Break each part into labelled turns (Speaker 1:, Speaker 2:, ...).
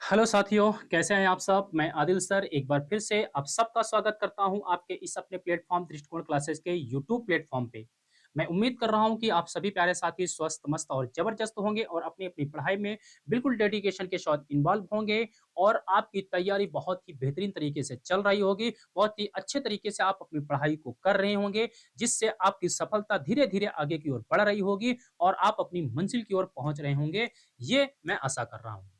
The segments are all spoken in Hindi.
Speaker 1: हेलो साथियों, कैसे हैं आप सब? मैं आदिल सर एक बार फिर से आप सबका स्वागत करता हूं आपके इस अपने प्लेटफ़ॉर्म दृष्टिकोण क्लासेस के यूट्यूब प्लेटफ़ॉर्म पे। मैं उम्मीद कर रहा हूं कि आप सभी प्यारे साथी स्वस्थ, मस्त और ज़बरदस्त होंगे और अपनी-अपनी पढ़ाई में बिल्कुल डेडिकेशन के साथ इन्वॉल्व होंगे और आपकी तैयारी बहुत ही बेहतरीन तरीके से चल रही होगी, बहुत ही अच्छे तरीके से आप अपनी पढ़ाई को कर रहे होंगे, जिससे आपकी सफलता धीरे-धीरे आगे की ओर बढ़ रही होगी और आप अपनी मंजिल की ओर पहुँच रहे होंगे, ये मैं आशा कर रहा हूँ।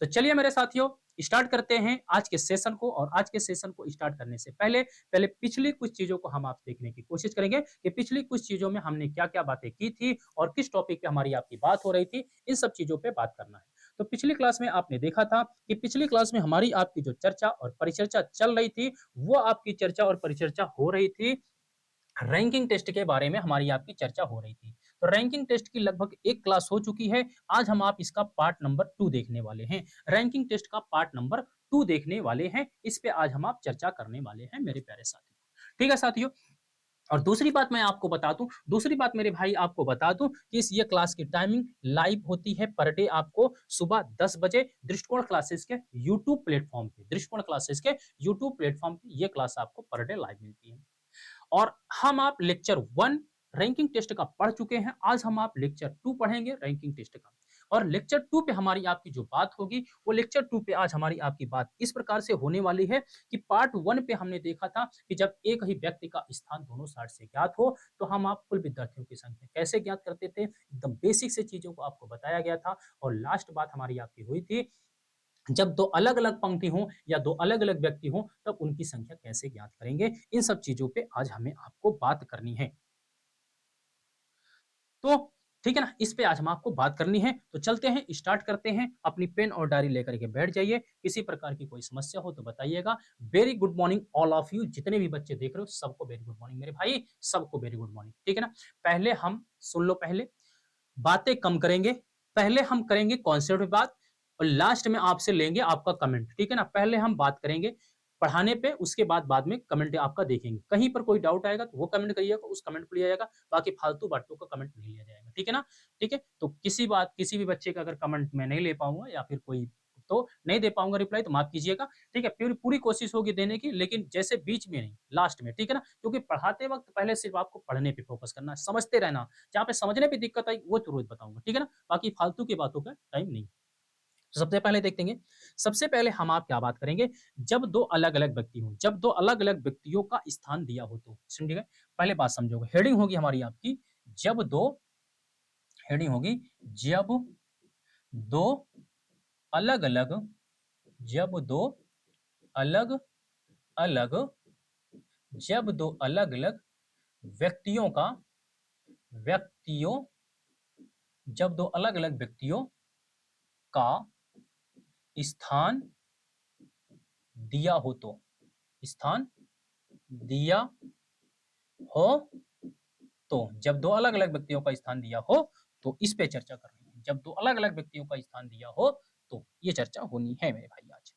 Speaker 1: तो चलिए मेरे साथियों स्टार्ट करते हैं आज के सेशन को और आज के सेशन को स्टार्ट करने से पहले पहले पिछली कुछ चीजों को हम आप देखने की कोशिश करेंगे कि पिछली कुछ चीजों में हमने क्या-क्या बातें की थी और किस टॉपिक पे हमारी आपकी बात हो रही थी, इन सब चीजों पे बात करना है। तो पिछली क्लास में आपने देखा था कि पिछली क्लास में हमारी आपकी जो चर्चा और परिचर्चा चल रही थी, वो आपकी चर्चा और परिचर्चा हो रही थी रैंकिंग टेस्ट के बारे में हमारी आपकी चर्चा हो रही थी। तो रैंकिंग टेस्ट की लगभग 1 क्लास हो चुकी है। आज हम आप इसका पार्ट नंबर 2 देखने वाले हैं। रैंकिंग टेस्ट का पार्ट नंबर 2 देखने वाले हैं। इस पे आज हम आप चर्चा करने वाले हैं मेरे प्यारे साथियों। ठीक है साथियों? और दूसरी बात मैं आपको बता दूं, दूसरी बात मेरे भाई आपको बता दूं कि इस ये क्लास की टाइमिंग लाइव होती है पर डे आपको सुबह 10 बजे दृष्टिकोण क्लासेस के यूट्यूब प्लेटफॉर्म पे दृष्टिकोण क्लासेस के यूट्यूब प्लेटफॉर्म पे ये क्लास आपको पर डे लाइव मिलती है। और हम आप लेक्चर 1 रैंकिंग टेस्ट का पढ़ चुके हैं। आज हम आप लेक्चर 2 पढ़ेंगे रैंकिंग टेस्ट का। और लेक्चर 2 पे हमारी आपकी जो बात होगी, वो लेक्चर 2 पे आज हमारी आपकी बात इस प्रकार से होने वाली है कि पार्ट 1 पे हमने देखा था कि जब एक ही व्यक्ति का स्थान दोनों साइड से ज्ञात हो, तो हम आप कुल विद्यार्थियों की संख्या कैसे ज्ञात करते थे? एकदम बेसिक से चीज़ों को आपको बताया गया था और लास्ट बात हमारी आपकी हुई थी जब 2 अलग-अलग पंक्ति हों या 2 अलग-अलग व्यक्ति हों, तब उनकी संख्या कैसे ज्ञात करेंगे? इन सब चीज़ों पे आज हमें आपको बात करनी है। तो ठीक है ना? इस पे आज हम आपको बात करनी है। तो चलते हैं, स्टार्ट करते हैं। अपनी पेन और डायरी लेकर के बैठ जाइए। किसी प्रकार की कोई समस्या हो तो बताइएगा। Very good morning all of you जितने भी बच्चे देख रहे हो, सबको वेरी गुड मॉर्निंग मेरे भाई, सबको वेरी गुड मॉर्निंग। ठीक है ना? पहले हम सुन लो पहले, बातें कम करेंगे। पहले हम करेंगे कॉन्सेप्ट पे बात और लास्ट में आपसे लेंगे आपका कमेंट, ठीक है ना? पहले हम बात करेंगे पढ़ाने पे, उसके बाद में कमेंट आपका देखेंगे। कहीं पर कोई डाउट आएगा तो वो कमेंट करिएगा, उस कमेंट को लिया जाएगा, बाकी फालतू बातों का कमेंट नहीं लिया जाएगा, ठीक है ना? ठीक है? तो किसी भी बच्चे का अगर कमेंट मैं नहीं ले पाऊँगा या फिर कोई तो नहीं दे पाऊँगा रिप्लाई तो माफ़ कीजिएगा, ठीक है? पूरी पूरी कोशिश होगी देने की लेकिन जैसे बीच में नहीं, लास्ट में, ठीक है ना? क्योंकि पढ़ाते वक़्त पहले सिर्फ़ आपको पढ़ने पे फ़ोकस करना है, समझते रहना। जहाँ पे समझने में दिक्कत आई वो तुरंत बताऊँगा, ठीक है ना? बाकी फालतू की बातों का टाइम नहीं। तो सबसे पहले देखेंगे, सबसे पहले हम आप क्या बात करेंगे, जब 2 अलग-अलग व्यक्ति हों, जब 2 अलग-अलग व्यक्तियों का स्थान दिया हो तो। समझ गए? पहले बात समझोगे, हेडिंग होगी हमारी आपकी, जब 2 हेडिंग होगी, जब 2 अलग-अलग जब 2 अलग-अलग जब 2 अलग-अलग व्यक्तियों का व्यक्तियों जब 2 अलग-अलग व्यक्तियों का स्थान दिया हो तो, स्थान दिया हो तो, जब 2 अलग-अलग व्यक्तियों का स्थान दिया हो, तो इस पे चर्चा करनी है। जब 2 अलग-अलग व्यक्तियों का स्थान दिया हो, तो ये चर्चा होनी है मेरे भाई आज।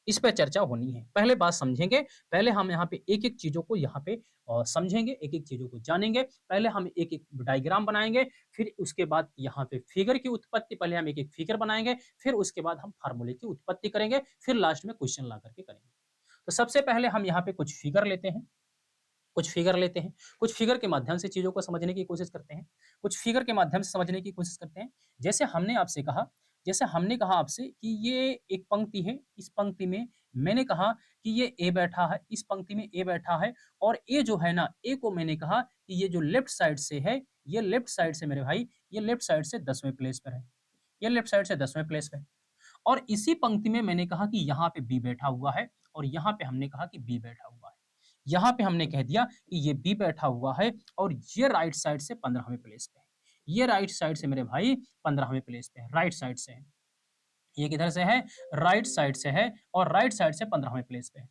Speaker 1: इस पे चर्चा होनी है। पहले बात समझेंगे, पहले हम यहाँ पे एक-एक चीज़ों को यहाँ पे समझेंगे, एक-एक चीज़ों को जानेंगे। पहले हम एक-एक डायग्राम बनाएँगे, फिर उसके बाद यहाँ पे फिगर की उत्पत्ति पहले हम एक-एक फिगर बनाएँगे, फिर उसके बाद हम फ़ॉर्मूले की उत्पत्ति करेंगे, फिर लास्ट में क्वेश्चन ला कर के करेंगे। तो सबसे पहले हम यहाँ पे कुछ फिगर लेते हैं। कुछ फिगर लेते हैं, कुछ फिगर के माध्यम से चीज़ों को समझने की कोशिश करते हैं, कुछ फिगर के माध्यम से समझने की कोशिश करते हैं। जैसे हमने आपसे कहा जैसे हमने कहा आपसे कि ये एक पंक्ति है, इस पंक्ति में मैंने कहा कि ये ए बैठा है, इस पंक्ति में ए बैठा है और ए जो है ना, ए को मैंने कहा कि ये जो लेफ्ट साइड से है, ये लेफ्ट साइड से मेरे भाई, ये लेफ्ट साइड से 10वें प्लेस पर है। ये लेफ्ट साइड से 10वें प्लेस पे है और इसी पंक्ति में मैंने कहा कि यहाँ पे बी बैठा हुआ है और यहाँ पे हमने कहा कि बी बैठा हुआ है। यहाँ पे हमने कह दिया कि ये बी बैठा हुआ है और ये राइट साइड से 15वें प्लेस पे है। ये राइट साइड से मेरे भाई 15वें प्लेस पे है, राइट साइड से है। ये किधर से है? राइट साइड से है और राइट साइड से 15वें प्लेस पे है।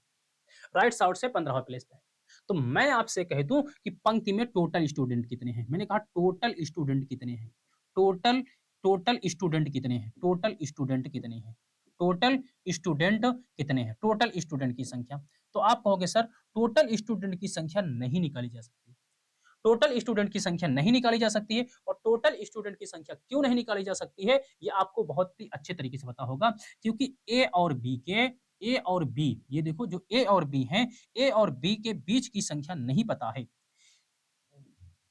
Speaker 1: राइट साइड से 15वें प्लेस पे है। तो मैं आपसे कह दूं कि पंक्ति में टोटल स्टूडेंट कितने हैं? मैंने कहा टोटल स्टूडेंट कितने हैं? टोटल टोटल स्टूडेंट कितने हैं? टोटल स्टूडेंट कितने हैं? टोटल स्टूडेंट कितने हैं? टोटल स्टूडेंट की संख्या। तो आप कहोगे सर टोटल स्टूडेंट की संख्या नहीं निकाली जा सकती। टोटल स्टूडेंट की संख्या नहीं निकाली जा सकती है। और टोटल स्टूडेंट की संख्या क्यों नहीं निकाली जा सकती है, ये आपको बहुत ही अच्छे तरीके से पता होगा, क्योंकि ए और बी, ये देखो जो ए और बी हैं, ए और बी के बीच की संख्या नहीं पता है।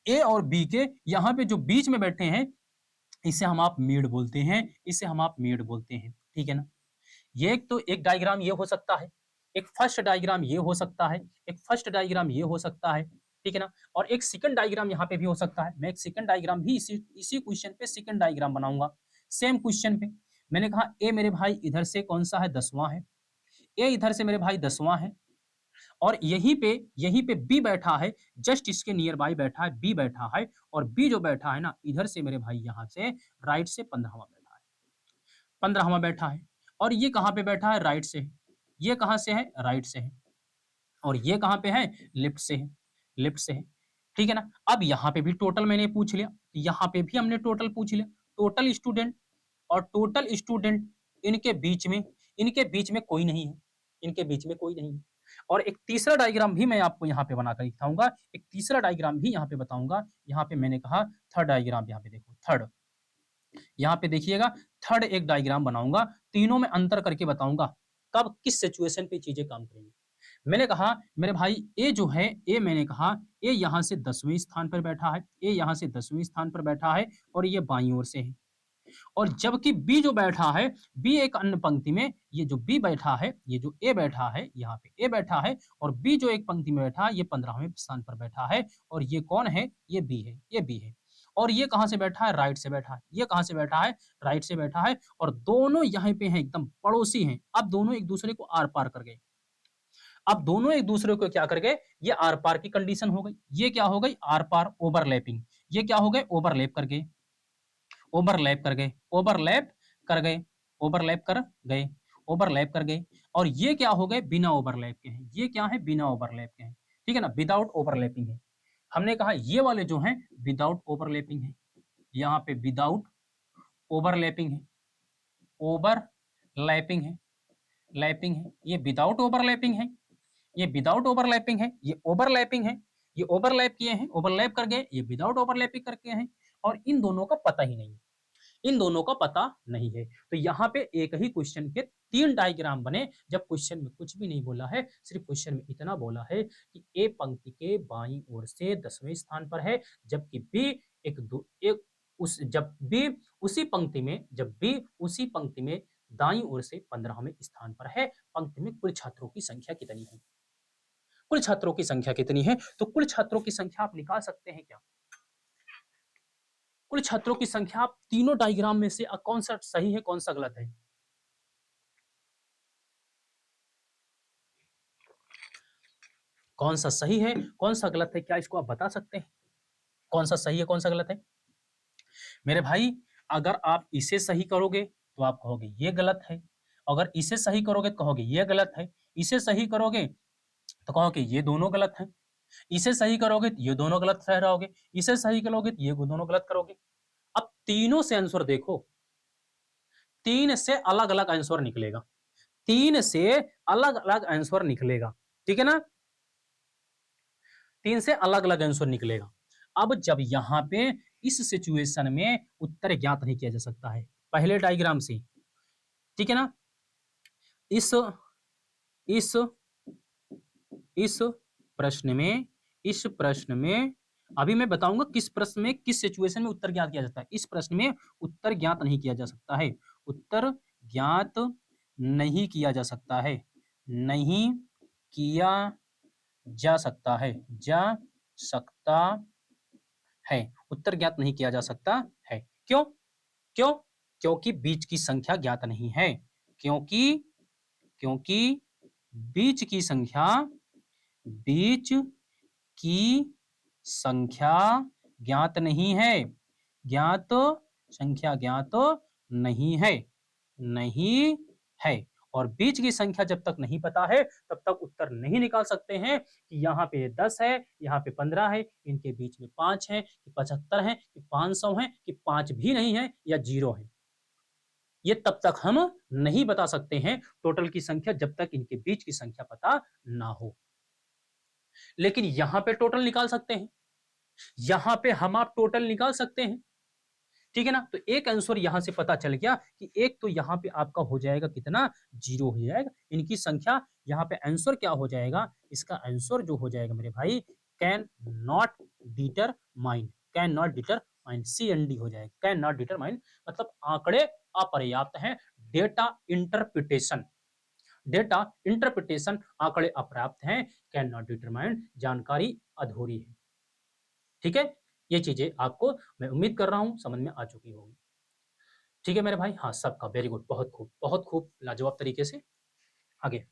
Speaker 1: ए और बी के यहाँ पे जो बीच में बैठे हैं, इसे हम आप मिड बोलते हैं, इसे हम आप मिड बोलते हैं, ठीक है ना। ये एक तो एक डायग्राम ये हो सकता है, एक फर्स्ट डायग्राम ये हो सकता है, एक फर्स्ट डायग्राम ये हो सकता है, ठीक है ना। और एक सेकंड डायग्राम यहाँ पे भी हो सकता है। मैं एक सेकंड डायग्राम भी इसी इसी क्वेश्चन पे सेकंड डायग्राम बनाऊंगा, सेम क्वेश्चन पे। मैंने कहा ए मेरे भाई इधर से कौन सा है, 10वां है। ए इधर से मेरे भाई 10वां है, और यहीं पे बी बैठा है, जस्ट इसके नियर बाई बैठा है, बी बैठा है। और बी जो बैठा है ना, इधर से मेरे भाई यहाँ से राइट से 15वां बैठा है, 15वां बैठा है। और ये कहाँ पे बैठा है, राइट से है। ये कहाँ से है, राइट से है। और ये कहाँ पे है, लेफ्ट से है, लेफ्ट से है, ठीक है ना। अब यहाँ पे भी टोटल मैंने पूछ लिया, यहाँ पे भी हमने टोटल पूछ लिया, टोटल स्टूडेंट। और टोटल स्टूडेंट इनके बीच में कोई नहीं है, इनके बीच में कोई नहीं है। और एक तीसरा डायग्राम भी मैं आपको यहाँ पे बनाकर दिखाऊंगा, एक तीसरा डायग्राम भी यहाँ पे बताऊंगा। यहाँ पे मैंने कहा थर्ड डायग्राम, यहाँ पे देखो थर्ड, यहाँ पे देखिएगा थर्ड एक डायग्राम बनाऊंगा, तीनों में अंतर करके बताऊंगा कब किस सिचुएशन पे चीजें काम करेंगी। मैंने कहा मेरे भाई ए जो है, ए मैंने कहा ए यहाँ से 10वें स्थान पर बैठा है, ए यहाँ से 10वें स्थान पर बैठा है, और ये बाईं ओर से है। और जबकि बी जो बैठा है, बी एक अन्य पंक्ति में, ये जो बी बैठा है, ये जो ए बैठा है, यहाँ पे ए बैठा है, और बी जो एक पंक्ति में बैठा है, ये 15वें स्थान पर बैठा है। और ये कौन है, ये बी है, ये बी है। और ये कहाँ से बैठा है, राइट से बैठा है। ये कहाँ से बैठा है, राइट से बैठा है। और दोनों यहाँ पे हैं, एकदम पड़ोसी हैं। अब दोनों एक दूसरे को आर पार कर गए। अब दोनों एक दूसरे को क्या कर गए, ये आर पार की कंडीशन हो गई। ये क्या हो गई, आर पार, ओवरलैपिंग। ये क्या हो गए, ओवरलैप कर गए, ओवरलैप कर गए, ओवरलैप कर गए, ओवरलैप कर गए, ओवरलैप कर गए। और ये क्या हो गए, बिना ओवरलैप के हैं। ये क्या है, बिना ओवरलैप के हैं, ठीक है ना, विदाउट ओवरलैपिंग है। हमने कहा ये वाले जो हैं विदाउट ओवरलैपिंग है, यहाँ पे विदाउट ओवरलैपिंग है, ओवरलैपिंग है, लैपिंग है। ये विदाउट ओवरलैपिंग है, ये विदाउट ओवरलैपिंग है, ये ओवरलैपिंग है। ये ओवरलैप किए हैं, ओवरलैप कर गए, ये विदाउट ओवरलैपिंग करके हैं। और इन दोनों का पता ही नहीं है, इन दोनों का पता नहीं है। तो यहाँ पे एक ही क्वेश्चन के तीन डायग्राम बने, जब क्वेश्चन में कुछ भी नहीं बोला है, सिर्फ क्वेश्चन में इतना बोला है कि ए पंक्ति के बाईं ओर से 10वें स्थान पर है, जबकि बी एक दो एक उस जब बी उसी पंक्ति में, जब बी उसी पंक्ति में दाईं ओर से 15वें स्थान पर है। पंक्ति में कुल छात्रों की संख्या कितनी है, कुल छात्रों की संख्या कितनी है। तो कुल छात्रों की संख्या आप निकाल सकते हैं क्या, कुल छात्रों की संख्या आप तीनों डायग्राम में से कौन सा सही है, कौन सा गलत है। कौन सा सही है, कौन सा गलत है, क्या इसको आप बता सकते हैं, कौन सा सही है, कौन सा गलत है। मेरे भाई अगर आप इसे सही करोगे तो आप कहोगे ये गलत है, अगर इसे सही करोगे तो कहोगे ये गलत है, इसे सही करोगे तो कहोगे ये दोनों गलत है, इसे सही करोगे तो ये दोनों गलत ठहराओगे, इसे सही करोगे तो ये दोनों गलत करोगे। अब तीनों से आंसर देखो, तीन से अलग अलग आंसर निकलेगा, तीन से अलग अलग आंसर निकलेगा, ठीक है ना, तीन से अलग अलग आंसर निकलेगा। अब जब यहाँ पे इस सिचुएशन में उत्तर ज्ञात नहीं किया जा सकता है पहले डायग्राम से, ठीक है ना, इस इस इस प्रश्न में, इस प्रश्न में अभी मैं बताऊंगा किस प्रश्न में, किस सिचुएशन में उत्तर ज्ञात किया जाता है। इस प्रश्न में उत्तर ज्ञात नहीं किया जा सकता है, उत्तर ज्ञात नहीं किया जा सकता है, नहीं किया जा सकता है, जा सकता है, उत्तर ज्ञात नहीं किया जा सकता है। क्यों, क्यों, क्योंकि बीच की संख्या ज्ञात नहीं है, क्योंकि क्योंकि बीच की संख्या, बीच की संख्या ज्ञात नहीं है, ज्ञात संख्या ज्ञात नहीं है, नहीं है। और बीच की संख्या जब तक नहीं पता है तब तक उत्तर नहीं निकाल सकते हैं कि यहाँ पे 10 है, यहाँ पे 15 है, इनके बीच में 5 है कि 75 है कि 500 है कि 5 भी नहीं है या 0 है। ये तब तक हम नहीं बता सकते हैं टोटल की संख्या, जब तक इनके बीच की संख्या पता ना हो। लेकिन यहां पे टोटल निकाल सकते हैं, यहां पे हम आप टोटल निकाल सकते हैं, ठीक है ना? तो एक आंसर यहां से पता चल गया कि एक तो यहां पे आपका हो जाएगा कितना, जीरो हो जाएगा। इनकी संख्या यहां पे आंसर क्या हो जाएगा, इसका आंसर जो हो जाएगा मेरे भाई, can not determine, can not determine, CND हो जाएगा, कैन नॉट डिटरमाइन। मतलब आंकड़े अपर्याप्त हैं, डेटा इंटरप्रिटेशन, डेटा इंटरप्रिटेशन आंकड़े अपर्याप्त हैं, कैन नॉट डिटरमाइन जानकारी अधूरी है। ठीक है, ये चीजें आपको मैं उम्मीद कर रहा हूं समझ में आ चुकी होगी। ठीक है मेरे भाई, हाँ सबका वेरी गुड, बहुत खूब लाजवाब तरीके से। आगे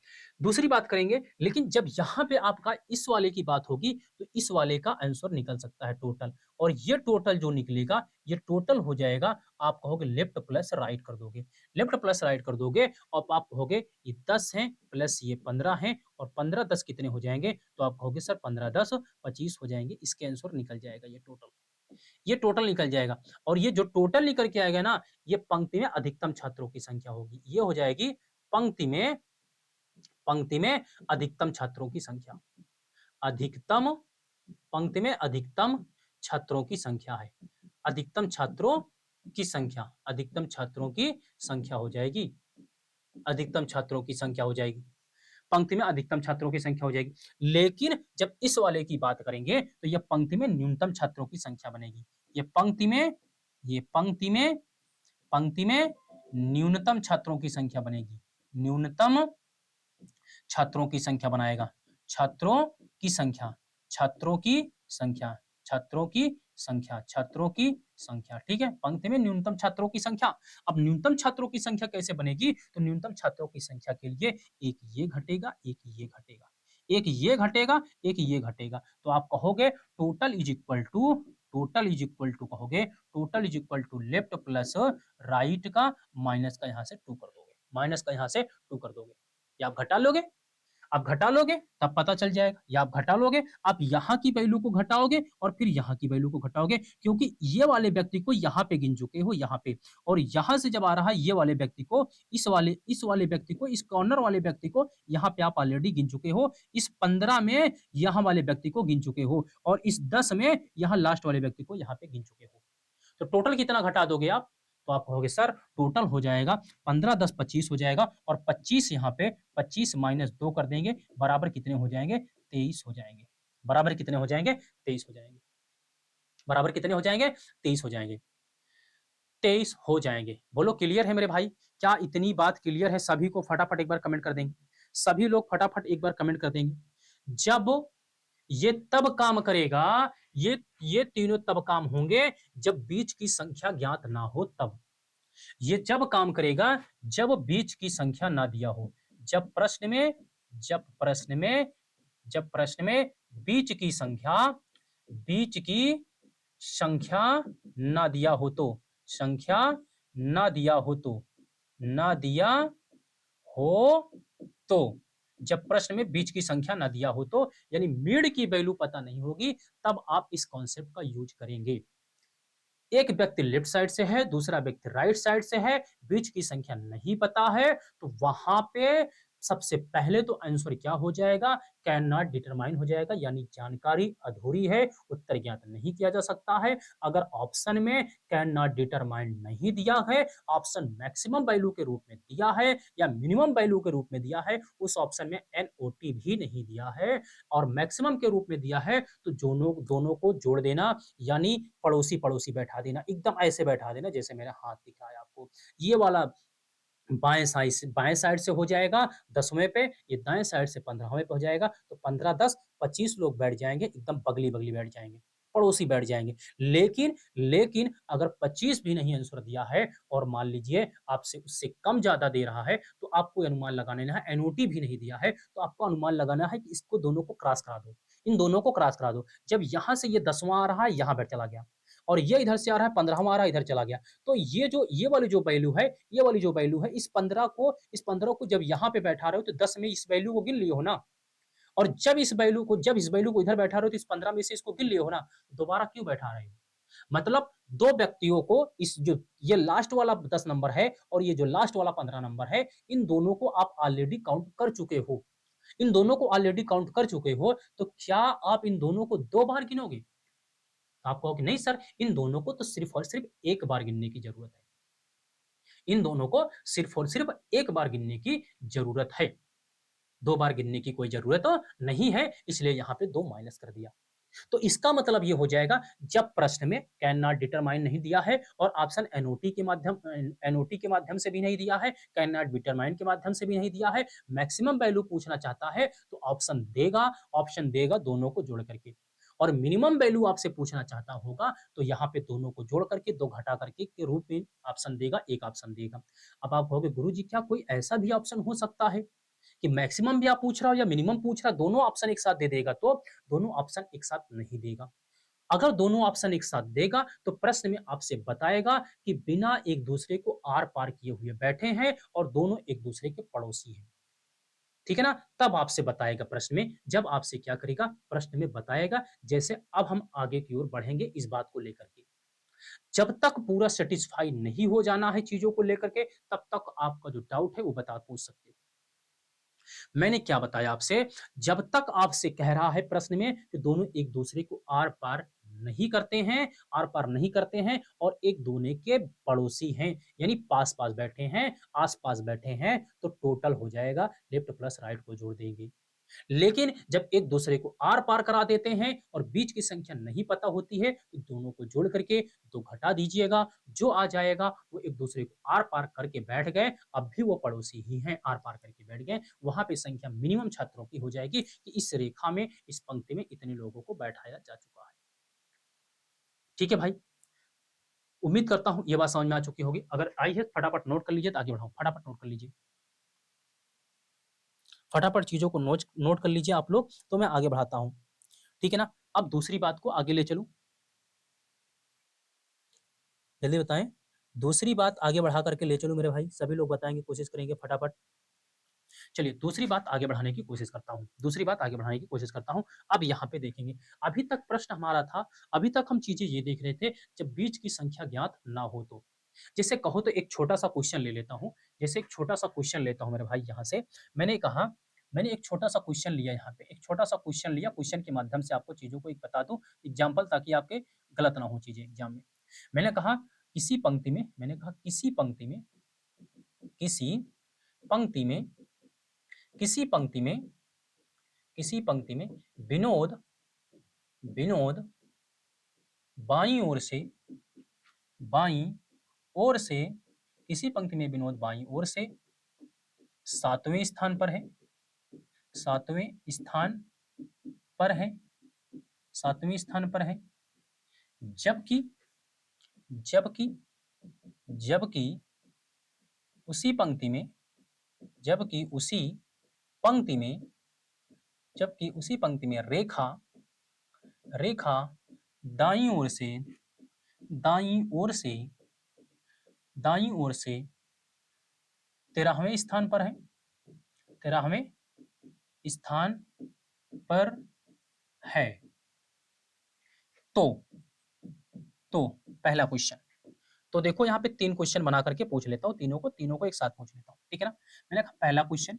Speaker 1: दूसरी बात करेंगे, लेकिन जब यहाँ पे आपका इस वाले की बात होगी तो इस वाले का आंसर निकल सकता है टोटल, और ये टोटल जो निकलेगा ये टोटल हो जाएगा, आप कहोगे लेफ्ट प्लस राइट कर दोगे, लेफ्ट प्लस राइट कर दोगे और आप कहोगे ये 10 है प्लस ये 15 है, और 15 10 कितने हो जाएंगे, तो आप कहोगे सर 15 10 25 हो जाएंगे, इसके आंसर निकल जाएगा ये टोटल, ये टोटल निकल जाएगा। और ये जो टोटल निकल के आएगा ना, ये पंक्ति में अधिकतम छात्रों की संख्या होगी, ये हो जाएगी पंक्ति में, पंक्ति में अधिकतम छात्रों की संख्या, अधिकतम, पंक्ति में अधिकतम छात्रों की संख्या है, अधिकतम छात्रों की संख्या, अधिकतम छात्रों की संख्या हो जाएगी, अधिकतम छात्रों की संख्या हो जाएगी, पंक्ति में अधिकतम छात्रों की संख्या हो जाएगी। लेकिन जब इस वाले की बात करेंगे तो यह पंक्ति में न्यूनतम छात्रों की संख्या बनेगी, ये पंक्ति में, ये पंक्ति में, पंक्ति में न्यूनतम छात्रों की संख्या बनेगी, न्यूनतम छात्रों की संख्या बनाएगा, छात्रों की संख्या, छात्रों की संख्या, छात्रों की संख्या, छात्रों की संख्या, ठीक है, पंक्ति में न्यूनतम छात्रों की संख्या। अब न्यूनतम छात्रों की संख्या कैसे बनेगी, तो न्यूनतम छात्रों की संख्या के लिए एक ये घटेगा, एक ये घटेगा, एक ये घटेगा, एक ये घटेगा, तो आप कहोगे total is equal to, total is equal to कहोगे, total is equal to left plus right का माइनस का यहां से 2 कर दोगे, माइनस का यहां से 2 कर दोगे, या आप घटा लोगे, आप घटा लोगे तब पता चल जाएगा, या आप घटा लोगे, आप यहाँ की वैल्यू को घटाओगे और फिर यहाँ की वैल्यू को घटाओगे, क्योंकि ये वाले व्यक्ति को यहाँ पे गिन चुके हो, यहाँ पे, और यहाँ से जब आ रहा है ये वाले व्यक्ति को, इस वाले व्यक्ति को, इस कॉर्नर वाले व्यक्ति को यहाँ पे आप ऑलरेडी गिन चुके हो, इस 15 में यहाँ वाले व्यक्ति को गिन चुके हो, और इस 10 में यहाँ लास्ट वाले व्यक्ति को यहाँ पे गिन चुके हो, तो टोटल कितना घटा दोगे आप, तो आप कहोगे सर टोटल हो जाएगा 15 10 25 हो जाएगा, और 25 यहाँ पे 25 माइनस 2 कर देंगे, बराबर कितने हो जाएंगे, 23 हो जाएंगे, बराबर कितने हो जाएंगे, 23 हो जाएंगे, बराबर कितने हो जाएंगे, 23 हो जाएंगे, 23 हो जाएंगे। बोलो क्लियर है मेरे भाई, क्या इतनी बात क्लियर है, सभी को फटाफट एक बार कमेंट कर देंगे, सभी लोग फटाफट एक बार कमेंट कर देंगे। जब ये तब काम करेगा, ये तीनों तब काम होंगे जब बीच की संख्या ज्ञात ना हो, तब ये जब काम करेगा जब बीच की संख्या ना दिया हो, जब प्रश्न में, जब प्रश्न में, जब प्रश्न में बीच की संख्या, बीच की संख्या ना दिया हो तो, संख्या ना दिया हो तो, ना दिया हो तो, जब प्रश्न में बीच की संख्या ना दिया हो तो, यानी मीड की वैल्यू पता नहीं होगी, तब आप इस कॉन्सेप्ट का यूज करेंगे। एक व्यक्ति लेफ्ट साइड से है, दूसरा व्यक्ति राइट साइड से है, बीच की संख्या नहीं पता है, तो वहां पे सबसे पहले तो आंसर क्या हो जाएगा, कैन नॉट डिटरमाइन हो जाएगा, यानी जानकारी अधूरी है, उत्तर ज्ञात नहीं किया जा सकता है। अगर ऑप्शन में कैन नॉट डिटरमाइन नहीं दिया है, ऑप्शन मैक्सिमम वैल्यू के रूप में दिया है या मिनिमम वैल्यू के रूप में दिया है, उस ऑप्शन में एनओटी भी नहीं दिया है और मैक्सिमम के रूप में दिया है, तो दोनों दोनों को जोड़ देना, यानी पड़ोसी पड़ोसी बैठा देना, एकदम ऐसे बैठा देना जैसे मेरा हाथ दिख रहा है आपको, ये वाला बाएं साइड से हो जाएगा 10वें पे, ये दाएं साइड से 15वें पे हो जाएगा, तो 15 10 25 लोग बैठ जाएंगे, एकदम बगली बगली बैठ जाएंगे, पड़ोसी बैठ जाएंगे। लेकिन लेकिन अगर 25 भी नहीं आंसर दिया है और मान लीजिए आपसे उससे कम ज्यादा दे रहा है, तो आपको अनुमान लगाना है, एनओटी भी नहीं दिया है, तो आपको अनुमान लगाना है कि इसको दोनों को क्रॉस करा दो, इन दोनों को क्रॉस करा दो। जब यहां से ये 10वां आ रहा है, यहां बैठ चला गया, और ये इधर से आ रहा है 15वां आ रहा है, इधर चला गया, तो ये वाली जो वैल्यू है, ये वाली जो वैल्यू है, इस 15 को जब यहाँ पे बैठा रहे हो, तो 10 में इस वैल्यू को गिन लिए हो ना, और जब इस वैल्यू को इधर बैठा रहे हो, तो इस 15 में से इसको गिन लिए हो ना, दोबारा क्यों बैठा रहे हो? मतलब दो व्यक्तियों को, इस जो ये लास्ट वाला 10 नंबर है और ये जो लास्ट वाला 15 नंबर है, इन दोनों को आप ऑलरेडी काउंट कर चुके हो, इन दोनों को ऑलरेडी काउंट कर चुके हो, तो क्या आप इन दोनों को 2 बार गिनोगे? तो आप कहोगे नहीं सर, इन दोनों को तो सिर्फ और सिर्फ एक बार गिनने की जरूरत है। इन दोनों को सिर्फ और सिर्फ एक बार गिनने की जरूरत है। 2 बार गिनने की कोई ज़रूरत तो नहीं है, इसलिए यहाँ पे 2 माइनस कर दिया। तो इसका मतलब ये हो जाएगा, जब प्रश्न में कैन नॉट डिटरमाइन नहीं दिया है और ऑप्शन एनओटी के माध्यम से भी नहीं दिया है, कैन नॉट डिटरमाइन के माध्यम से भी नहीं दिया है, मैक्सिमम वैल्यू पूछना चाहता है तो ऑप्शन देगा दोनों को जोड़ करके। और मिनिमम वैल्यू आपसे पूछना चाहता होगा तो यहाँ पे दोनों को जोड़ करके 2 घटा करके के रूप में ऑप्शन देगा, एक ऑप्शन देगा। अब आप कहोगे गुरुजी क्या कोई ऐसा भी ऑप्शन हो सकता है कि मैक्सिमम भी आप पूछ रहा हो या मिनिमम पूछ रहा हो, दोनों ऑप्शन एक साथ दे देगा? तो दोनों ऑप्शन एक साथ नहीं देगा। अगर दोनों ऑप्शन एक साथ देगा तो प्रश्न में आपसे बताएगा कि बिना एक दूसरे को आर पार किए हुए बैठे हैं और दोनों एक दूसरे के पड़ोसी हैं। ठीक है ना? तब आपसे बताएगा प्रश्न में, जब आपसे क्या करेगा, प्रश्न में बताएगा। जैसे अब हम आगे की ओर बढ़ेंगे इस बात को लेकर के। जब तक पूरा सेटिस्फाई नहीं हो जाना है चीजों को लेकर के, तब तक आपका जो डाउट है वो बता पूछ सकते हो। मैंने क्या बताया आपसे, जब तक आपसे कह रहा है प्रश्न में कि दोनों एक दूसरे को आर पार नहीं करते हैं, आर पार नहीं करते हैं और एक दूसरे के पड़ोसी हैं, यानी पास पास बैठे हैं, आस पास बैठे हैं, तो टोटल हो जाएगा, लेफ्ट प्लस राइट को जोड़ देंगे। लेकिन जब एक दूसरे को आर पार करा देते हैं और बीच की संख्या नहीं पता होती है तो दोनों को जोड़ करके 2 घटा दीजिएगा, जो आ जाएगा वो एक दूसरे को आर पार करके बैठ गए, अब भी वो पड़ोसी ही हैं, आर पार करके बैठ गए। वहां पे संख्या मिनिमम छात्रों की हो जाएगी कि इस रेखा में, इस पंक्ति में इतने लोगों को बैठाया जा चुका है। ठीक है भाई, उम्मीद करता हूं ये बात समझ में आ चुकी होगी। अगर आई है फटाफट नोट कर लीजिए तो आगे बढ़ाऊं, फटाफट नोट कर लीजिए, फटाफट चीजों को नोट नोट कर लीजिए आप लोग, तो मैं आगे बढ़ाता हूं। ठीक है ना? अब दूसरी बात को आगे ले चलूं, जल्दी बताएं। दूसरी बात आगे बढ़ा करके ले चलूं मेरे भाई, सभी लोग बताएंगे, कोशिश करेंगे फटाफट। चलिए दूसरी बात आगे बढ़ाने की कोशिश करता हूं, दूसरी बात आगे बढ़ाने की कोशिश करता हूं। अब यहाँ पे देखेंगे, अभी तक प्रश्न हमारा था, अभी तक हम चीजें ये देख रहे थे, जब बीच की संख्या ज्ञात ना हो तो। जैसे कहो तो एक छोटा सा क्वेश्चन ले लेता हूं, जैसे एक छोटा सा क्वेश्चन लेता हूं मेरे भाई। यहाँ से मैंने कहा, मैंने एक छोटा सा क्वेश्चन लिया, यहाँ पे एक छोटा सा क्वेश्चन लिया, क्वेश्चन के माध्यम से आपको चीजों को एक बता दूं एग्जाम्पल, ताकि आपके गलत ना हो चीजें एग्जाम में। मैंने कहा किसी पंक्ति में, मैंने कहा किसी पंक्ति में, किसी पंक्ति में, किसी पंक्ति में, किसी पंक्ति में विनोद, विनोद बाईं ओर से, बाईं ओर से, किसी पंक्ति में विनोद बाईं ओर से 7वें स्थान पर है, 7वें स्थान पर है, 7वें स्थान पर है। जबकि, जबकि, जबकि उसी पंक्ति में, जबकि उसी पंक्ति में, जबकि उसी पंक्ति में रेखा, रेखा दाईं ओर से, दाईं ओर से, दाईं ओर से 13वें स्थान पर है, 13वें स्थान पर है। तो तो पहला क्वेश्चन, तो देखो यहाँ पे 3 क्वेश्चन बना करके पूछ लेता हूँ, तीनों को एक साथ पूछ लेता हूँ। ठीक है ना? मैंने कहा पहला क्वेश्चन,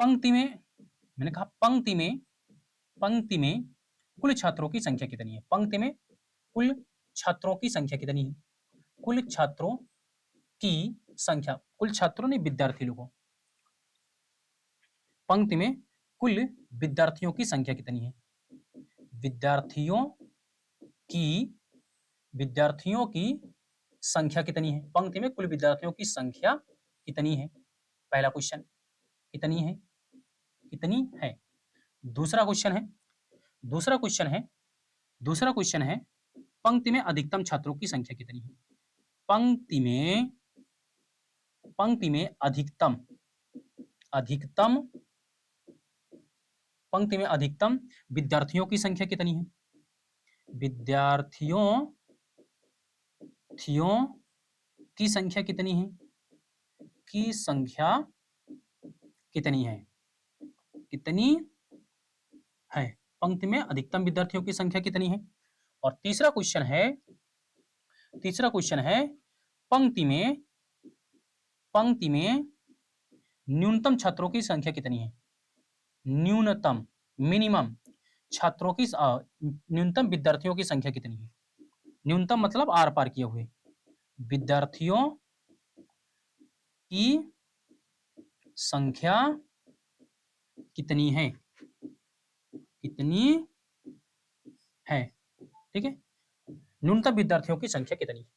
Speaker 1: पंक्ति में, मैंने कहा पंक्ति में, पंक्ति में कुल छात्रों की संख्या कितनी है? पंक्ति में कुल छात्रों की संख्या कितनी है? कुल छात्रों की संख्या, कुल छात्रों ने विद्यार्थी लोगों, पंक्ति में कुल विद्यार्थियों की संख्या कितनी है? विद्यार्थियों की, विद्यार्थियों की संख्या कितनी है? पंक्ति में कुल विद्यार्थियों की संख्या कितनी है? पहला क्वेश्चन, कितनी है, कितनी है। दूसरा क्वेश्चन है, दूसरा क्वेश्चन है, दूसरा क्वेश्चन है, पंक्ति में अधिकतम छात्रों की संख्या कितनी है? पंक्ति में, पंक्ति में अधिकतम, अधिकतम, पंक्ति में अधिकतम विद्यार्थियों की संख्या कितनी है? विद्यार्थियों, थियों की संख्या कितनी है? की संख्या कितनी है? कितनी है? पंक्ति में अधिकतम विद्यार्थियों की संख्या कितनी है? और तीसरा क्वेश्चन है, तीसरा क्वेश्चन है, पंक्ति में, पंक्ति में न्यूनतम छात्रों की संख्या कितनी है? न्यूनतम, मिनिमम, छात्रों की न्यूनतम विद्यार्थियों की संख्या कितनी है? न्यूनतम मतलब आर पार किए हुए विद्यार्थियों की संख्या कितनी है? कितनी है? ठीक है, न्यूनतम विद्यार्थियों की संख्या कितनी है,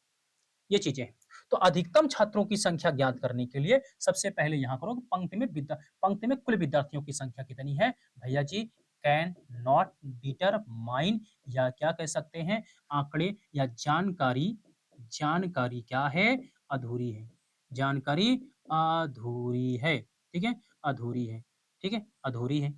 Speaker 1: ये चीजें हैं। तो अधिकतम छात्रों की संख्या ज्ञात करने के लिए सबसे पहले यहां करो कि पंक्ति में कुल विद्यार्थियों की संख्या कितनी है। भैया जी, कैन नॉट डिटरमाइन, या क्या कह सकते हैं, आंकड़े या जानकारी, जानकारी क्या है, अधूरी है, जानकारी अधूरी है, ठीक है, अधूरी है, ठीक है, अधूरी है।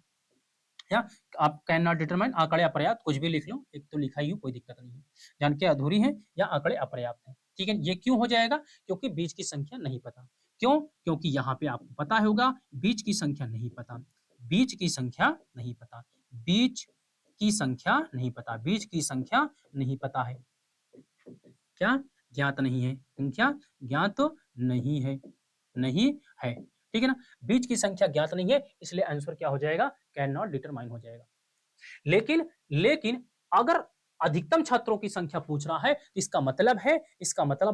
Speaker 1: या आप कैन नॉट डिटरमाइन, आंकड़े अपर्याप्त, कुछ भी लिख लो, एक तो लिखा ही हो, कोई दिक्कत नहीं है। जानकारी अधूरी है या आंकड़े अपर्याप्त है, ठीक है। ये क्यों हो जाएगा? क्योंकि बीच की संख्या नहीं पता। क्यों? क्योंकि यहाँ पे आपको पता होगा बीच की संख्या नहीं पता, बीच की संख्या नहीं पता, बीच की संख्या नहीं पता, बीच की संख्या नहीं पता है। क्या? ज्ञात नहीं है, संख्या ज्ञात नहीं है, नहीं है, ठीक है ना। बीच की संख्या ज्ञात नहीं है, इसलिए आंसर क्या हो जाएगा? कैन नॉट डिटरमाइन हो जाएगा। लेकिन लेकिन अगर अधिकतम छात्रों की संख्या पूछ रहा है, इसका मतलब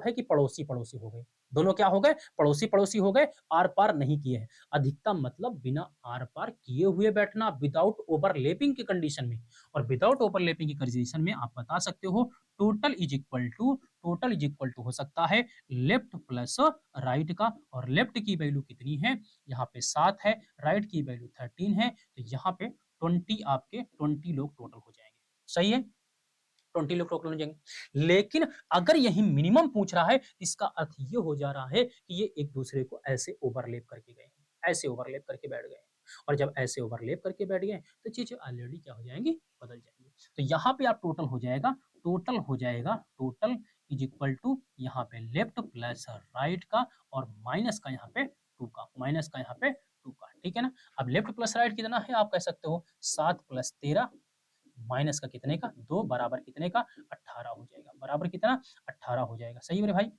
Speaker 1: है कि पड़ोसी पड़ोसी हो गए, दोनों क्या हो गए? पड़ोसी पड़ोसी हो गए, आर पार नहीं किए हैं। अधिकतम मतलब बिना आर पार किए हुए बैठना, विदाउट ओवरलैपिंग की कंडीशन में। और विदाउट ओवरलैपिंग की कंडीशन में आप बता सकते हो टोटल इज इक्वल टू हो सकता है लेफ्ट प्लस राइट का, और लेफ्ट की वैल्यू कितनी है? यहाँ पे 7 है, राइट की वैल्यू 13 है, तो यहाँ पे 20 लोग टोटल हो जाएंगे। सही है, 20 लोग टोटल हो जाएंगे। लेकिन अगर यही मिनिमम पूछ रहा है, इसका अर्थ ये हो जा रहा है कि ये एक दूसरे को ऐसे ओवरलैप करके गए हैं, ऐसे ओवरलैप करके बैठ गए हैं। और जब ऐसे ओवरलैप करके बैठ गए तो चीजें ऑलरेडी क्या हो जाएंगी? बदल जाएंगी। तो यहाँ पे आप टोटल हो जाएगा, टोटल हो जाएगा, टोटल इज इक्वल टू यहाँ पे लेफ्ट प्लस राइट का, और माइनस का यहाँ पे 2 का, माइनस का यहाँ पे 2 का, ठीक है ना। अब लेफ्ट प्लस राइट कितना है? आप कह सकते हो 7 प्लस 13 माइनस का कितने का? 2 बराबर कितने का? 18 हो जाएगा। बराबर कितना? 18 हो जाएगा। सही है मेरे भाई,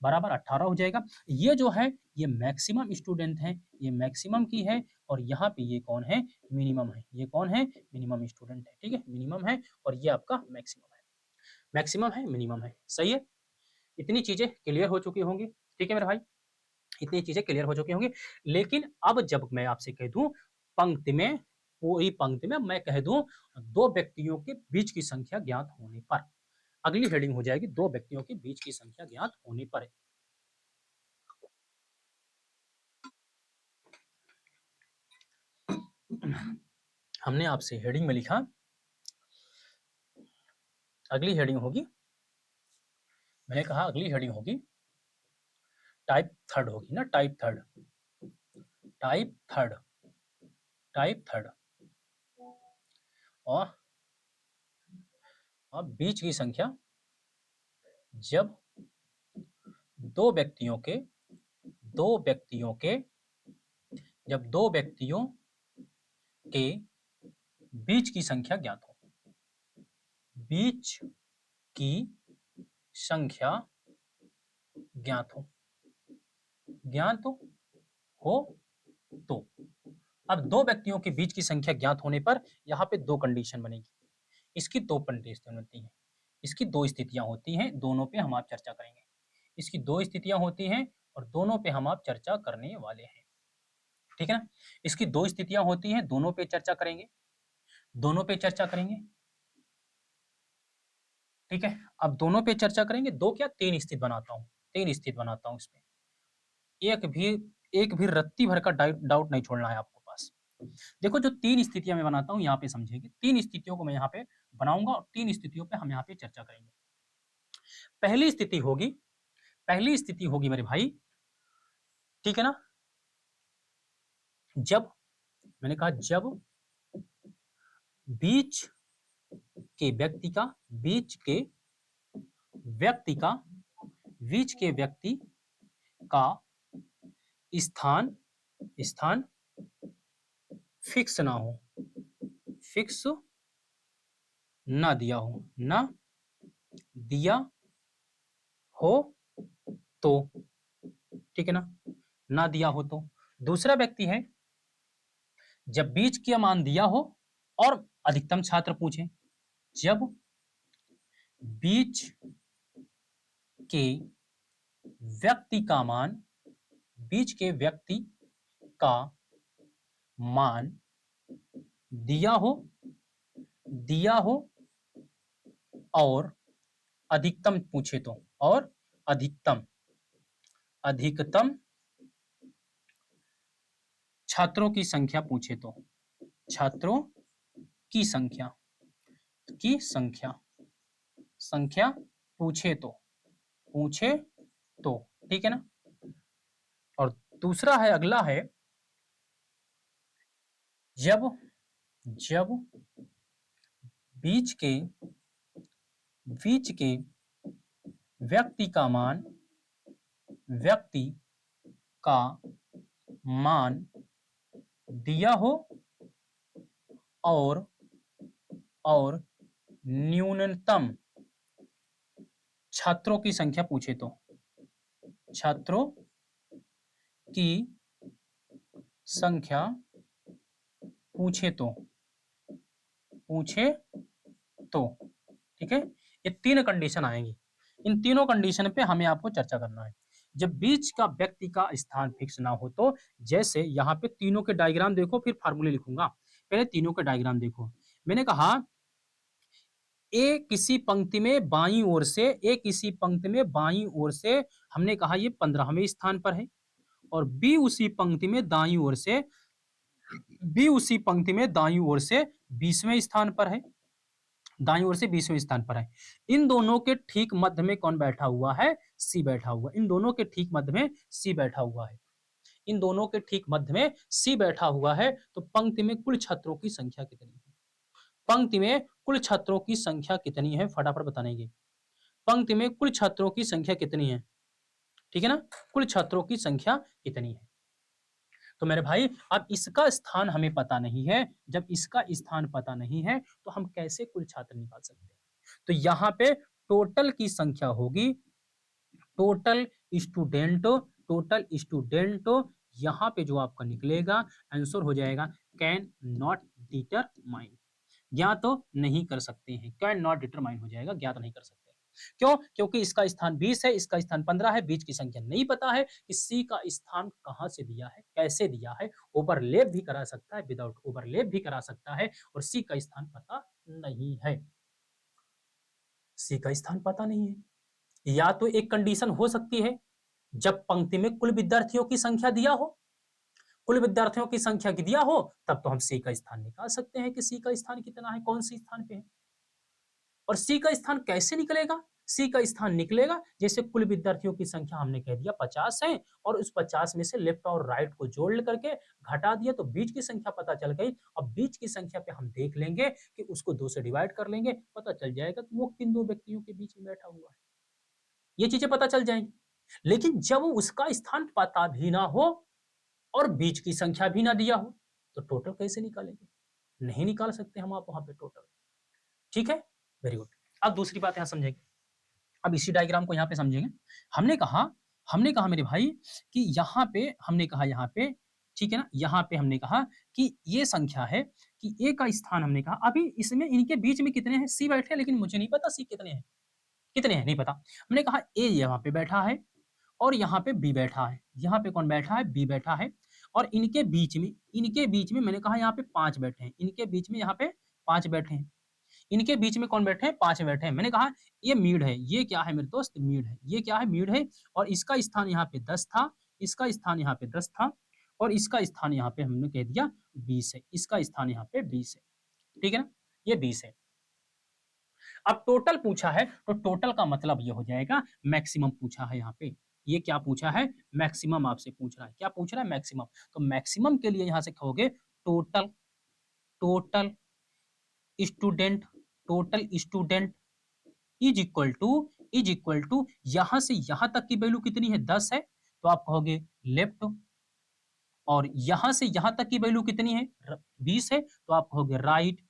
Speaker 1: बराबर 18 हो जाएगा। ये जो है ये मैक्सिमम स्टूडेंट है, ये मैक्सिमम की है, और यहाँ पे ये कौन है? मिनिमम है। ये कौन है? मिनिमम स्टूडेंट है, ठीक है, मिनिमम है, और ये आपका मैक्सिमम है। मैक्सिमम है, मिनिमम है, सही है। इतनी चीजें क्लियर हो चुकी होंगी, ठीक है मेरे भाई, इतनी चीजें क्लियर हो चुकी होंगी। लेकिन अब जब मैं आपसे कह दूं पंक्ति में, पूरी पंक्ति में मैं कह दूं दो व्यक्तियों के बीच की संख्या ज्ञात होने पर, अगली हेडिंग हो जाएगी दो व्यक्तियों के बीच की संख्या ज्ञात होने पर। हमने आपसे हेडिंग में लिखा, अगली हेडिंग होगी, मैंने कहा अगली हेडिंग होगी टाइप थर्ड होगी ना, type third, type third, type third. और अब बीच की संख्या जब दो व्यक्तियों के दो व्यक्तियों के जब दो व्यक्तियों के बीच की संख्या ज्ञात हो, बीच की संख्या ज्ञात हो, ज्ञात हो तो अब दो व्यक्तियों के बीच की संख्या ज्ञात होने पर यहाँ पे दो कंडीशन बनेगी। इसकी दो कंडीशन होती हैं, इसकी दो स्थितियां होती हैं, दोनों पे हम आप चर्चा करेंगे। इसकी दो स्थितियां होती हैं और दोनों पे हम आप चर्चा करने वाले हैं, ठीक है ना। इसकी दो स्थितियां होती हैं, दोनों पे चर्चा करेंगे, दोनों पे चर्चा करेंगे, ठीक है। अब दोनों पे चर्चा करेंगे, दो क्या तीन स्थिति बनाता हूं, तीन स्थिति बनाता हूं इसमें। एक भी एक भी रत्ती भर का डाउट नहीं छोड़ना है आपको पास। देखो जो तीन स्थितियां मैं बनाता हूं यहाँ पे समझेंगे, तीन स्थितियों को मैं यहाँ पे बनाऊंगा और तीन स्थितियों पे हम यहाँ पे चर्चा करेंगे। पहली स्थिति होगी, पहली स्थिति होगी मेरे भाई, ठीक है ना, जब, मैंने कहा जब बीच के व्यक्ति का, बीच के व्यक्ति का, बीच के व्यक्ति का स्थान, स्थान फिक्स ना हो, फिक्स ना दिया हो, ना दिया हो तो, ठीक है ना, ना दिया हो तो। दूसरा व्यक्ति है जब बीच का मान दिया हो और अधिकतम छात्र पूछे जब बीच के व्यक्ति का मान, बीच के व्यक्ति का मान दिया हो, दिया हो और अधिकतम पूछे तो, और अधिकतम, अधिकतम छात्रों की संख्या पूछे तो, छात्रों की संख्या, की संख्या, संख्या पूछे तो, पूछे तो, ठीक है ना। और दूसरा है, अगला है जब, जब बीच के, बीच के व्यक्ति का मान, व्यक्ति का मान दिया हो और न्यूनतम छात्रों की संख्या पूछे तो, छात्रों की संख्या पूछे तो, पूछे तो, ठीक है। ये तीन कंडीशन आएंगी, इन तीनों कंडीशन पे हमें आपको चर्चा करना है। जब बीच का व्यक्ति का स्थान फिक्स ना हो तो, जैसे यहाँ पे तीनों के डायग्राम देखो, फिर फार्मूले लिखूंगा। पहले तीनों के डायग्राम देखो। मैंने कहा ए किसी पंक्ति में बाईं ओर से, ए किसी पंक्ति में बाईं ओर से हमने कहा ये 15वें स्थान पर है, और बी उसी पंक्ति में दाईं ओर से, बी उसी पंक्ति में दाईं ओर से 20वें स्थान पर है, दाईं ओर से 20वें स्थान पर है। इन दोनों के ठीक मध्य में कौन बैठा हुआ है? सी बैठा हुआ। इन दोनों के ठीक मध्य में सी बैठा हुआ है, इन दोनों के ठीक मध्य में सी बैठा हुआ है। तो पंक्ति में कुल छात्रों की संख्या कितनी है? पंक्ति में कुल छात्रों की संख्या कितनी है? फटाफट बतानेंगे। पंक्ति में कुल छात्रों की संख्या कितनी है? ठीक है ना, कुल छात्रों की संख्या कितनी है? तो मेरे भाई अब इसका स्थान हमें पता नहीं है, जब इसका स्थान पता नहीं है तो हम कैसे कुल छात्र निकाल सकते हैं? तो यहां पे टोटल की संख्या होगी, टोटल स्टूडेंट, टोटल स्टूडेंट, यहां पे जो आपका निकलेगा आंसर हो जाएगा कैन नॉट डिटरमाइन, ज्ञात तो नहीं कर सकते हैं, कैन नॉट डिटरमाइन हो जाएगा, ज्ञात नहीं कर सकते। क्यों? क्योंकि इसका स्थान 20 है, इसका स्थान 15 है, बीच की संख्या नहीं पता है कि सी का स्थान कहां से दिया है, कैसे दिया है। ओवरलैप भी करा सकता है, विदाउट ओवरलैप भी करा सकता है, और सी का स्थान पता नहीं है, सी का स्थान पता नहीं है। या तो एक कंडीशन हो सकती है जब पंक्ति में कुल विद्यार्थियों की संख्या दिया हो, कुल विद्यार्थियों की संख्या की दिया हो, तब तो हम सी का स्थान निकाल सकते हैं कि सी का स्थान कितना है, कौन सी स्थान पे है। और सी का स्थान कैसे निकलेगा? सी का स्थान निकलेगा जैसे कुल विद्यार्थियों की संख्या हमने कह दिया 50 है, और उस 50 में से लेफ्ट और राइट को जोड़ करके घटा दिया तो बीच की संख्या पता चल गई। अब बीच की संख्या पे हम देख लेंगे कि उसको 2 से डिवाइड कर लेंगे, पता चल जाएगा कि वो किन दो व्यक्तियों के बीच में बैठा हुआ है, ये चीजें पता चल जाएंगी। लेकिन जब उसका स्थान पता भी ना हो और बीच की संख्या भी ना दिया हो, तो टोटल कैसे निकालेंगे? नहीं निकाल सकते हम आप वहां पे टोटल। ठीक है, वेरी गुड। अब दूसरी बात यहां समझेंगे, अब इसी डायग्राम को यहां पे समझेंगे। हमने कहा, हमने कहा मेरे भाई कि यहां पे हमने कहा, यहां पे ठीक है ना, यहां पे हमने कहा कि ये संख्या है कि ए का स्थान हमने कहा, अभी इसमें इनके बीच में कितने हैं? सी बैठे हैं, लेकिन मुझे नहीं पता सी कितने हैं, कितने हैं नहीं पता। हमने कहा ए यहाँ पे बैठा है और यहाँ पे बी बैठा है, यहाँ पे कौन बैठा है? बी बैठा है। और इनके बीच में, इनके बीच में मैंने कहा यहाँ पे 5 बैठे हैं, इनके बीच में यहाँ पे 5 बैठे हैं, इनके बीच में कौन बैठे हैं? 5 बैठे हैं। मैंने कहा ये मीड है, ये क्या है मेरे दोस्त? मीड है। ये क्या है? मीड है। और इसका स्थान यहाँ पे 10 था, इसका स्थान यहाँ पे 10 था, और इसका स्थान यहाँ पे हमने कह दिया 20 है, इसका स्थान यहाँ पे 20 है, ठीक है ना, ये 20 है। अब टोटल पूछा है तो टोटल का मतलब ये हो जाएगा मैक्सिमम पूछा है यहाँ पे। ये क्या पूछा है? मैक्सिमम आपसे पूछ रहा है। क्या पूछ रहा है? मैक्सिमम। तो मैक्सिमम के लिए यहां से कहोगे total, total student, total student is equal to, is equal to यहां से यहां तक की वैल्यू कितनी है? 10 है, तो आप कहोगे लेफ्ट। और यहां से यहां तक की वैल्यू कितनी है? 20 है, तो आप कहोगे राइट।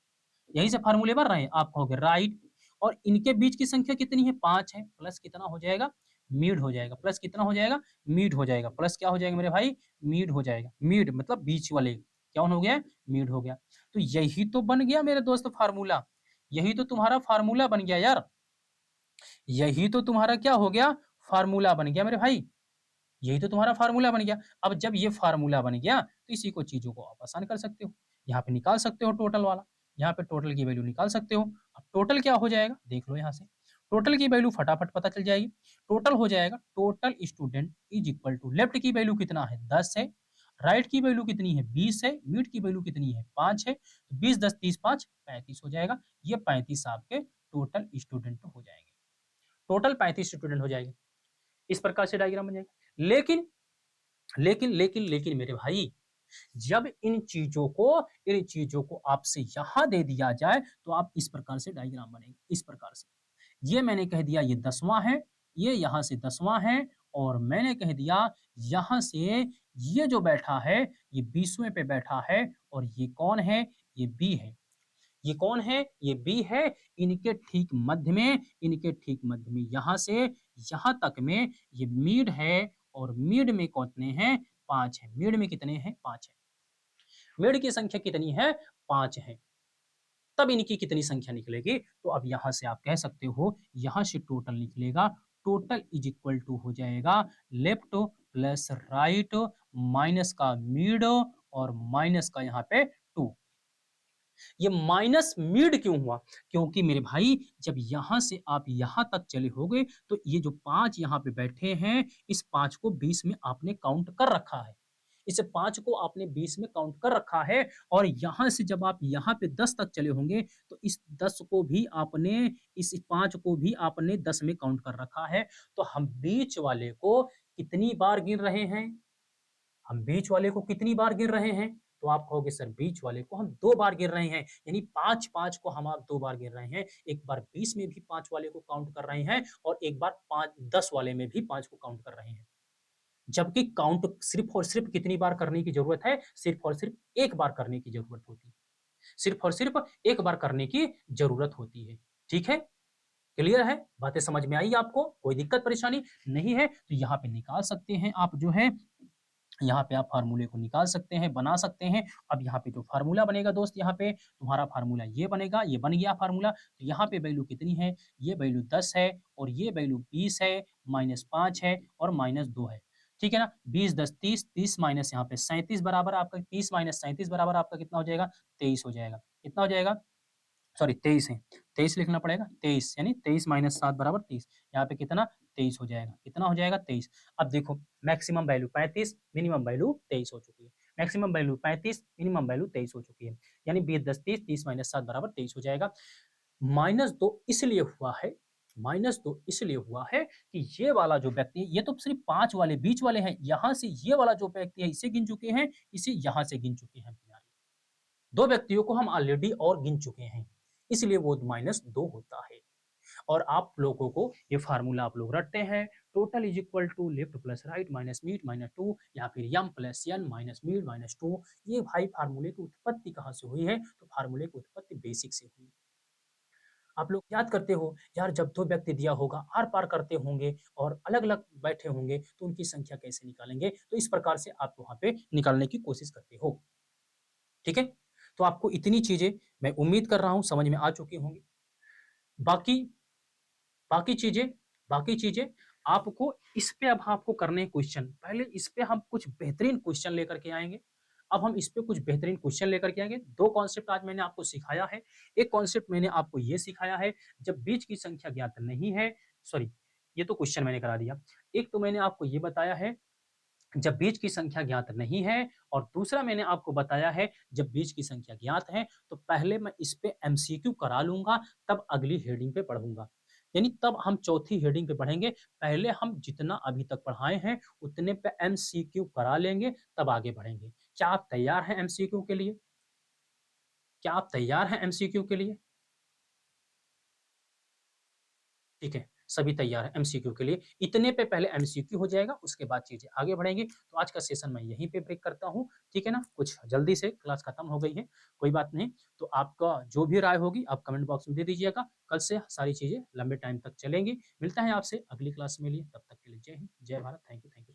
Speaker 1: यहीं से फार्मूले भर रहे हैं, आप कहोगे राइट। और इनके बीच की संख्या कितनी है? 5 है, प्लस कितना हो जाएगा? मीड हो जाएगा। प्लस कितना हो जाएगा? मीड हो जाएगा। प्लस क्या हो जाएगा मेरे भाई? मीड हो जाएगा। मीड मतलब बीच वाले, क्या हो गया? मीड हो गया। तो यही तो बन गया मेरे दोस्त फार्मूला। यही तो तुम्हारा फार्मूला बन गया यार। यही तो तुम्हारा क्या हो गया? फार्मूला बन गया मेरे भाई। यही तो तुम्हारा फार्मूला बन गया। अब जब ये फार्मूला बन गया तो इसी को चीज़ों को आप आसान कर सकते हो। यहाँ पे निकाल सकते हो टोटल वाला। यहाँ पे टोटल की वैल्यू निकाल सकते हो। अब टोटल क्या हो जाएगा? देख लो यहाँ से। टोटल की वैल्यू फटाफट पता चल जाएगी। टोटल हो जाएगा total student is equal to left की वैल्यू कितना है? 10 है। राइट की वैल्यू कितनी है? 20 है। मिड की वैल्यू कितनी है? 5 है। तो 20 10 30 5 35 हो जाएगा। ये 35 आपके टोटल स्टूडेंट हो जाएंगे। टोटल 35 स्टूडेंट हो जाएंगे। इस प्रकार से डायग्राम बन जाएगा। लेकिन मेरे भाई, जब इन चीजों को आपसे यहां दे दिया जाए तो आप इस प्रकार से डायग्राम बनेगा। इस प्रकार से ये मैंने कह दिया ये 10वां है, ये यहां से 10वां है, और मैंने कह दिया यहां से ये जो बैठा है ये 20वें पे बैठा है, और ये कौन है? ये बी है। ये कौन है? ये बी है। इनके ठीक मध्य में यहां से यहां तक में ये मीड है, और मीड में कितने हैं? 5 है। मीड में कितने हैं? 5 है। मीड की संख्या कितनी है? 5 है। तब इनकी कितनी संख्या निकलेगी? तो अब यहां से आप कह सकते हो, यहां से टोटल निकलेगा। टोटल इज इक्वल टू हो जाएगा लेफ्ट प्लस राइट माइनस का मीड और माइनस का यहाँ पे 2। ये माइनस मीड क्यों हुआ? क्योंकि मेरे भाई, जब यहां से आप यहां तक चले होगे तो ये जो 5 यहाँ पे बैठे हैं, इस 5 को 20 में आपने काउंट कर रखा है। इस 5 को आपने 20 में काउंट कर रखा है, और यहां से जब आप यहाँ पे 10 तक चले होंगे तो इस 10 को भी आपने, इस 5 को भी आपने 10 में काउंट कर रखा है। तो हम बीच वाले को कितनी बार गिन रहे हैं? हम बीच वाले को कितनी बार गिन रहे हैं? तो आप कहोगे सर बीच वाले को हम 2 बार गिन रहे हैं, यानी 5-5 को हम आप 2 बार गिन रहे हैं। एक बार 20 में भी 5 वाले को काउंट कर रहे हैं, और एक बार 5 10 वाले में भी 5 को काउंट कर रहे हैं। जबकि काउंट सिर्फ और सिर्फ कितनी बार करने की जरूरत है? सिर्फ और सिर्फ एक बार करने की जरूरत होती है। सिर्फ और सिर्फ एक बार करने की जरूरत होती है। ठीक है? क्लियर है? बातें समझ में आई आपको? कोई दिक्कत परेशानी नहीं है? तो यहाँ पे निकाल सकते हैं आप जो है, यहाँ पे आप फार्मूले को निकाल सकते हैं, बना सकते हैं। अब यहाँ पे जो फार्मूला बनेगा दोस्त, यहाँ पे तुम्हारा फार्मूला ये बनेगा, ये बन गया फार्मूला। तो यहाँ पे वैल्यू कितनी है? ये वैल्यू 10 है, और ये वैल्यू 20 है, माइनस 5 है, और माइनस 2 है। ठीक है ना? 20 10 30, 30 माइनस यहाँ पे 37 बराबर आपका, 30 माइनस 37 बराबर आपका कितना हो जाएगा? 23 हो जाएगा। कितना हो जाएगा? सॉरी 23 है। 23 लिखना पड़ेगा। 23 यानी 23 माइनस 7 बराबर 30। यहाँ पे कितना? 23 हो जाएगा। कितना हो जाएगा? 23। अब देखो, मैक्सिमम वैल्यू 35, मिनिमम वैल्यू 23 हो चुकी है। मैक्सिमम वैल्यू 35, मिनिमम वैल्यू 23 हो चुकी है। यानी 20 10 30, 30 माइनस 7 बराबर 23 हो जाएगा। माइनस 2 इसलिए हुआ है, माइनस 2 इसलिए हुआ है कि ये वाला जो व्यक्ति है, ये तो सिर्फ 5 वाले बीच वाले हैं। यहाँ से ये वाला जो व्यक्ति है इसे गिन चुके हैं, इसे यहाँ से गिन चुके हैं। 2 व्यक्तियों को हम ऑलरेडी और गिन चुके हैं, इसलिए वो माइनस 2 होता है। और आप लोगों को ये फार्मूला आप लोग रटते हैं, total is equal to left plus right minus mid minus 2, या फिर M plus N minus mid minus 2। ये भाई फार्मूले की उत्पत्ति कहाँ से हुई है? तो फार्मूले की उत्पत्ति बेसिक से हुई। आप लोग याद करते हो यार, जब 2 व्यक्ति दिया होगा, आर पार करते होंगे और अलग अलग बैठे होंगे, तो उनकी संख्या कैसे निकालेंगे? तो इस प्रकार से आप वहां पे निकालने की कोशिश करते हो। ठीक है? तो आपको इतनी चीजें मैं उम्मीद कर रहा हूं समझ में आ चुकी होंगी। बाकी बाकी चीजें बाकी चीजें आपको इस पे, अब आपको करने क्वेश्चन, पहले इस पे हम कुछ बेहतरीन क्वेश्चन लेकर के आएंगे। अब हम इस पे कुछ बेहतरीन क्वेश्चन लेकर के आएंगे। 2 कॉन्सेप्ट आज मैंने आपको सिखाया है। एक कॉन्सेप्ट मैंने आपको ये सिखाया है, जब बीच की संख्या ज्ञात नहीं है, सॉरी, ये तो क्वेश्चन मैंने करा दिया। एक तो मैंने आपको ये बताया है, जब बीच की संख्या ज्ञात नहीं है, और दूसरा मैंने आपको बताया है, जब बीच की संख्या ज्ञात है तो पहले मैं इस पे एमसीक्यू करा लूंगा, तब अगली हेडिंग पे पढ़ूंगा। यानी तब हम चौथी हेडिंग पे पढ़ेंगे। पहले हम जितना अभी तक पढ़ाए हैं उतने पे एमसीक्यू करा लेंगे, तब आगे बढ़ेंगे। क्या आप तैयार हैं एमसीक्यू के लिए? क्या आप तैयार हैं एमसीक्यू के लिए? ठीक है, सभी तैयार हैं एमसीक्यू के लिए। इतने पे पहले एमसीक्यू हो जाएगा, उसके बाद चीज़ें आगे बढ़ेंगी। तो आज का सेशन मैं यहीं पे ब्रेक करता हूँ, ठीक है ना? कुछ जल्दी से क्लास खत्म हो गई है, कोई बात नहीं। तो आपका जो भी राय होगी आप कमेंट बॉक्स में दे दीजिएगा। कल से सारी चीज़ें लंबे टाइम तक चलेंगी। मिलता है आपसे अगली क्लास में लिए, तब तक के लिए जय हिंद, जय Bharat. Thank you, thank you.